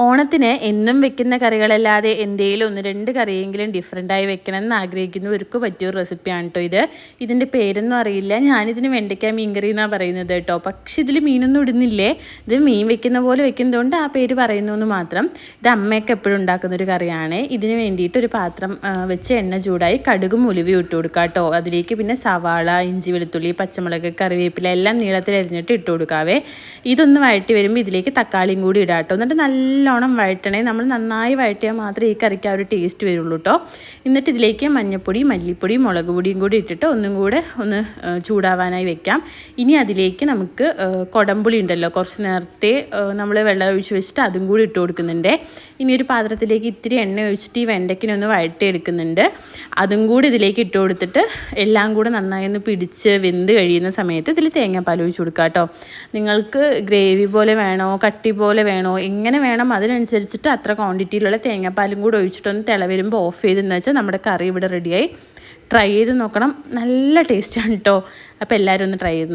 ഓണത്തിന് എന്നും വെക്കുന്ന കറികളല്ലാതെ എന്തെങ്കിലും ഒന്ന് രണ്ട് കറിയെങ്കിലും ഡിഫറെൻ്റായി വെക്കണം എന്ന് ആഗ്രഹിക്കുന്നവർക്ക് പറ്റിയൊരു റെസിപ്പിയാണ് കേട്ടോ ഇത്. ഇതിൻ്റെ പേരൊന്നും അറിയില്ല. ഞാനിതിന് വെണ്ടയ്ക്ക മീൻകറി എന്നാണ് പറയുന്നത് കേട്ടോ. പക്ഷെ ഇതിൽ മീനൊന്നും ഇടുന്നില്ലേ. ഇത് മീൻ വെക്കുന്ന പോലെ വെക്കുന്നതുകൊണ്ട് ആ പേര് പറയുന്നു എന്ന് മാത്രം. ഇത് അമ്മയൊക്കെ എപ്പോഴും ഉണ്ടാക്കുന്നൊരു കറിയാണ്. ഇതിന് വേണ്ടിയിട്ട് ഒരു പാത്രം വെച്ച് എണ്ണ ചൂടായി കടുകും ഉലുവയും ഇട്ട് കൊടുക്കുക കേട്ടോ. അതിലേക്ക് പിന്നെ സവാള, ഇഞ്ചി, വെളുത്തുള്ളി, പച്ചമുളക്, കറിവേപ്പില എല്ലാം നീളത്തിൽ അരിഞ്ഞിട്ട് ഇട്ട് കൊടുക്കാവേ. ഇതൊന്ന് വഴറ്റി വരുമ്പോൾ ഇതിലേക്ക് തക്കാളിയും കൂടി ഇടാം കേട്ടോ. എന്നിട്ട് നല്ലോണം വഴറ്റണേ. നമ്മൾ നന്നായി വഴറ്റിയാൽ മാത്രമേ ഈ കറിക്ക് ആ ഒരു ടേസ്റ്റ് വരുള്ളൂ കേട്ടോ. എന്നിട്ട് ഇതിലേക്ക് മഞ്ഞൾപ്പൊടി, മല്ലിപ്പൊടി, മുളക് പൊടിയും കൂടി ഇട്ടിട്ട് ഒന്നും കൂടെ ഒന്ന് ചൂടാവാനായി വെക്കാം. ഇനി അതിലേക്ക് നമുക്ക് കൊടംപുളി ഉണ്ടല്ലോ, കുറച്ച് നേരത്തെ നമ്മൾ വെള്ളം ഒഴിച്ച് വെച്ചിട്ട് അതും കൂടി ഇട്ട് കൊടുക്കുന്നുണ്ട്. ഇനി ഒരു പാത്രത്തിലേക്ക് ഇത്തിരി എണ്ണ ഒഴിച്ചിട്ട് ഈ വെണ്ടയ്ക്കിനൊന്ന് വഴറ്റി എടുക്കുന്നുണ്ട്. അതും കൂടി ഇതിലേക്ക് ഇട്ട് കൊടുത്തിട്ട് എല്ലാം കൂടെ നന്നായി ഒന്ന് പിടിച്ച് വെന്ത് കഴിയുന്ന സമയത്ത് ഇതിൽ തേങ്ങാപ്പാൽ ഒഴിച്ച് കൊടുക്കുക കേട്ടോ. നിങ്ങൾക്ക് ഗ്രേവി പോലെ വേണോ, കട്ടി പോലെ വേണോ, എങ്ങനെ വേണം അതിനനുസരിച്ചിട്ട് അത്ര ക്വാണ്ടിറ്റിയിലുള്ള തേങ്ങാപ്പാലും കൂടെ ഒഴിച്ചിട്ടൊന്ന് തിള വരുമ്പോൾ ഓഫ് ചെയ്തെന്ന് വെച്ചാൽ നമ്മുടെ കറി ഇവിടെ റെഡിയായി. ട്രൈ ചെയ്ത് നോക്കണം, നല്ല ടേസ്റ്റാണ് കേട്ടോ. അപ്പോൾ എല്ലാവരും ഒന്ന് ട്രൈ ചെയ്ത്